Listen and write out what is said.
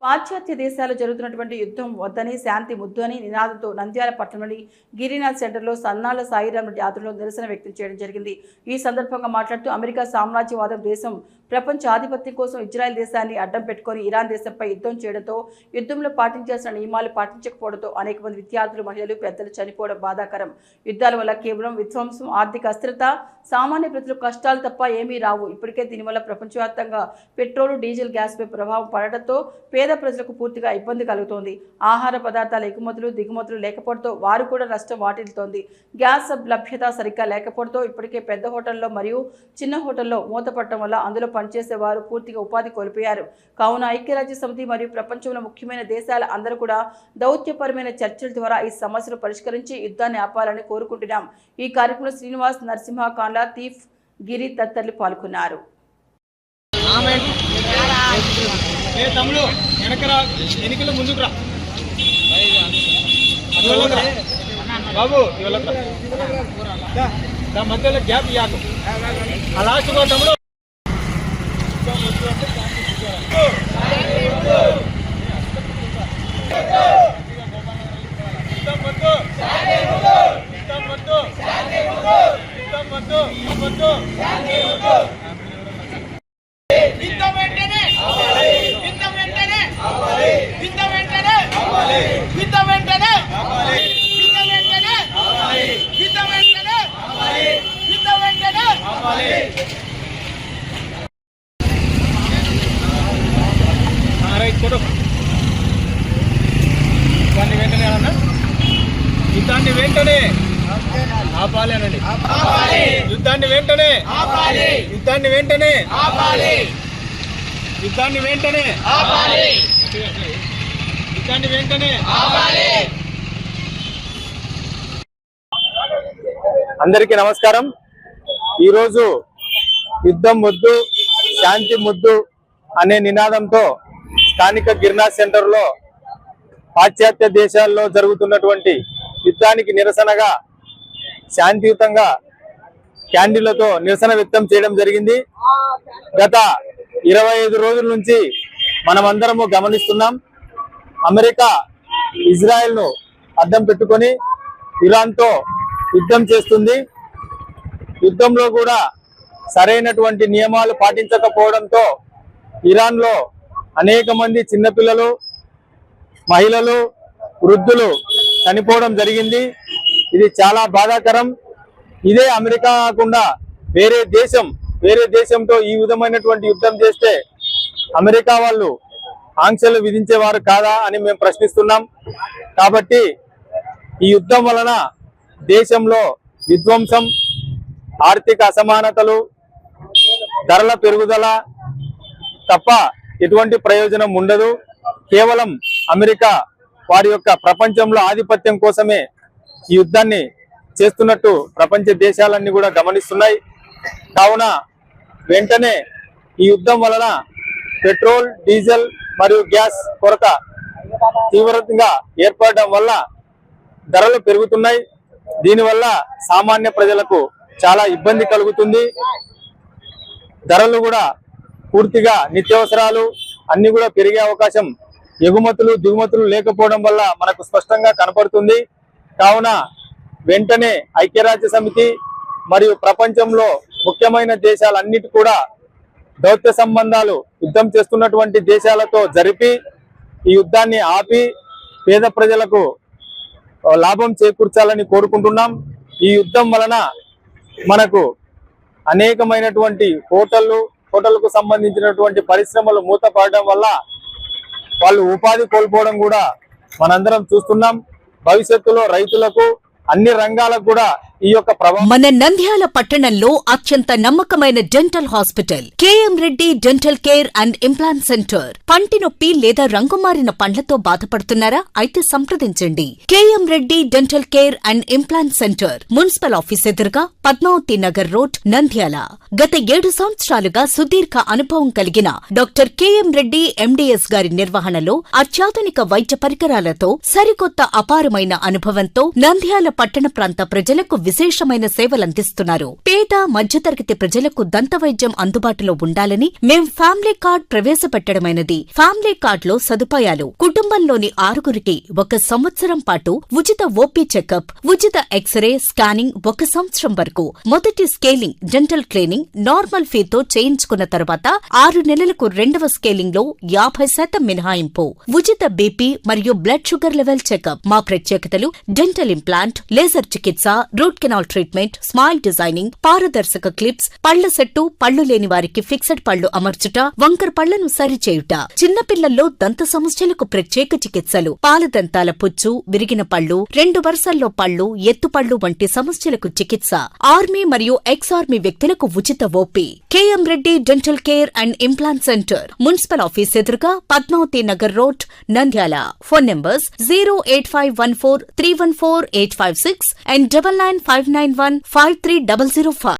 పాశ్చాత్య దేశాల్లో జరుగుతున్నటువంటి యుద్ధం వద్దని శాంతి ముద్దు అని నినాదంతో నంద్యాల పట్టణంలోని గిరినాథ్ సెంటర్లో సన్నాల సాయిరాం యాత్రలో నిరసన వ్యక్తం చేయడం జరిగింది. ఈ సందర్భంగా మాట్లాడుతూ అమెరికా సామ్రాజ్యవాదం దేశం ప్రపంచ ఆధిపత్యం కోసం ఇజ్రాయెల్ దేశాన్ని అడ్డం పెట్టుకుని ఇరాన్ దేశంపై యుద్ధం చేయడంతో యుద్ధంలో పాటించాల్సిన నియమాలు పాటించకపోవడంతో అనేక మంది విద్యార్థులు, మహిళలు, పెద్దలు చనిపోవడం బాధాకరం. యుద్ధాల వల్ల కేవలం విధ్వంసం, ఆర్థిక అస్థిరత, సామాన్య ప్రజలకు కష్టాలు తప్ప ఏమీ రావు. ఇప్పటికే దీనివల్ల ప్రపంచవ్యాప్తంగా పెట్రోల్, డీజిల్, గ్యాస్పై ప్రభావం పడడంతో పేద ప్రజలకు పూర్తిగా ఇబ్బంది కలుగుతోంది. ఆహార పదార్థాల ఎగుమతులు, దిగుమతులు లేకపోవడంతో వారు కూడా నష్టం వాటిల్తోంది. గ్యాస్ లభ్యత సరిగ్గా లేకపోవడంతో ఇప్పటికే పెద్ద హోటల్లో మరియు చిన్న హోటల్లో మూతపడటం వల్ల అందులో పనిచేసే వారు పూర్తిగా ఉపాధి కోల్పోయారు. కావున ఐక్యరాజ్య సమితి మరియు ప్రపంచంలో ముఖ్యమైన దేశాల అందరూ కూడా దౌత్యపరమైన చర్చల ద్వారా ఈ సమస్యను పరిష్కరించి యుద్ధాన్ని ఆపాలని కోరుకుంటున్నాం. ఈ కార్యక్రమంలో శ్రీనివాస్, నరసింహ, కాన్లా, తీఫ్, గిరి తదితరులు పాల్గొన్నారు. బాబు మధ్యలో గ్యాప్ ఇవ్వకు. ఆ లాస్ట్ తమ్ముడు యుద్ధాన్ని వెంటనే ఆపాలేనండి. యుద్ధాన్ని వెంటనే యుద్ధాన్ని వెంటనే యుద్ధాన్ని వెంటనే యుద్ధాన్ని వెంటనే. అందరికీ నమస్కారం. ఈరోజు యుద్ధం ముద్దు, శాంతి ముద్దు అనే నినాదంతో స్థానిక గిరినాథ్ సెంటర్లో పాశ్చాత్య దేశాల్లో జరుగుతున్నటువంటి యుద్ధానికి నిరసనగా శాంతియుతంగా క్యాండిళ్లతో నిరసన వ్యక్తం చేయడం జరిగింది. గత 25 రోజుల నుంచి మనమందరము గమనిస్తున్నాం. అమెరికా ఇజ్రాయెల్ను అడ్డం పెట్టుకొని ఇరాన్తో యుద్ధం చేస్తుంది. యుద్ధంలో కూడా సరైనటువంటి నియమాలు పాటించకపోవడంతో ఇరాన్లో అనేక మంది చిన్నపిల్లలు, మహిళలు, వృద్ధులు చనిపోవడం జరిగింది. ఇది చాలా బాధాకరం. ఇదే అమెరికా కాకుండా వేరే దేశంతో ఈ విధమైనటువంటి యుద్ధం చేస్తే అమెరికా వాళ్ళు ఆంక్షలు విధించేవారు కాదా అని మేము ప్రశ్నిస్తున్నాం. కాబట్టి ఈ యుద్ధం వలన దేశంలో విధ్వంసం, ఆర్థిక అసమానతలు, ధరల పెరుగుదల తప్ప ఎటువంటి ప్రయోజనం ఉండదు. కేవలం అమెరికా వారి యొక్క ప్రపంచంలో ఆధిపత్యం కోసమే ఈ యుద్ధాన్ని చేస్తున్నట్టు ప్రపంచ దేశాలన్నీ కూడా గమనిస్తున్నాయి. కావున వెంటనే ఈ యుద్ధం వలన పెట్రోల్, డీజిల్ మరియు గ్యాస్ కొరత తీవ్రంగా ఏర్పడడం వల్ల ధరలు పెరుగుతున్నాయి. దీనివల్ల సామాన్య ప్రజలకు చాలా ఇబ్బంది కలుగుతుంది. ధరలు కూడా పూర్తిగా నిత్యావసరాలు అన్ని కూడా పెరిగే అవకాశం ఎగుమతులు, దిగుమతులు లేకపోవడం వల్ల మనకు స్పష్టంగా కనపడుతుంది. కావున వెంటనే ఐక్యరాజ్య సమితి మరియు ప్రపంచంలో ముఖ్యమైన దేశాలన్నిటి కూడా దౌత్య సంబంధాలు యుద్ధం చేస్తున్నటువంటి దేశాలతో జరిపి ఈ యుద్ధాన్ని ఆపి పేద ప్రజలకు లాభం చేకూర్చాలని కోరుకుంటున్నాం. ఈ యుద్ధం వలన మనకు అనేకమైనటువంటి హోటళ్లకు సంబంధించినటువంటి పరిశ్రమలు మూతపడడం వల్ల వాళ్ళు ఉపాధి కోల్పోవడం కూడా మనందరం చూస్తున్నాం. భవిష్యత్తులో రైతులకు, అన్ని రంగాలకు కూడా ఈ యొక్క ప్రభావం. మన నంద్యాల పట్టణంలో అత్యంత నమ్మకమైన dental hospital KM Reddy dental care and implant centre. పంటి నొప్పి లేదా రంగుమారిన పండ్లతో బాధపడుతున్నారా? అయితే సంప్రదించండి. KM Reddy dental care and implant centre, municipal office ఎదురుగా, పద్మావతి నగర్ రోడ్, నంద్యాల. గత 7 సంవత్సరాలుగా సుదీర్ఘ అనుభవం కలిగిన డాక్టర్ కేఎం రెడ్డి ఎండిఎస్ గారి నిర్వహణలో అత్యాధునిక వైద్య పరికరాలతో సరికొత్త అపారమైన అనుభవంతో నంద్యాల పట్టణ ప్రాంత ప్రజలకు విశేషమైన సేవలందిస్తున్నారు. పేద మధ్యతరగతి ప్రజలకు దంతవైద్యం అందుబాటులో ఉండాలని మేం ఫ్యామిలీ కార్డ్ ప్రవేశపెట్టడమైనది. ఫ్యామిలీ కార్డులో సదుపాయాలు: కుటుంబంలోని 6గురికి 1 సంవత్సరం పాటు ఉచిత ఓపీ చెకప్, ఉచిత ఎక్స్రే స్కానింగ్ 1 సంవత్సరం వరకు, మొదటి స్కేలింగ్ డెంటల్ క్లీనింగ్ నార్మల్ ఫీతో చేయించుకున్న తర్వాత 6 నెలలకు 2వ స్కేలింగ్ లో 50% మినహాయింపు, ఉచిత బీపీ మరియు బ్లడ్ షుగర్ లెవెల్ చెకప్. మా ప్రత్యేకతలు: డెంటల్ ఇంప్లాంట్, లేజర్ చికిత్స, root canal treatment, smile designing, పారదర్శక క్లిప్స్, పళ్ల సెట్టు, పళ్లు లేని వారికి ఫిక్సెడ్ పళ్లు అమర్చుట, వంకర పళ్లను సరిచేయుట, చిన్నపిల్లల్లో దంత సమస్యలకు ప్రత్యేక చికిత్సలు, పాలదంతాల పుచ్చు, విరిగిన పళ్లు, 2 వరుసల్లో పళ్లు, ఎత్తుపళ్లు వంటి సమస్యలకు చికిత్స, ఆర్మీ మరియు ఎక్స్ ఆర్మీ వ్యక్తులకు ఉచిత OP. KM Reddy dental care and implant centre, municipal office ఎదురుగా, Padmavathi Nagar road, Nandyal. Phone numbers 08514314856 and 9959153005.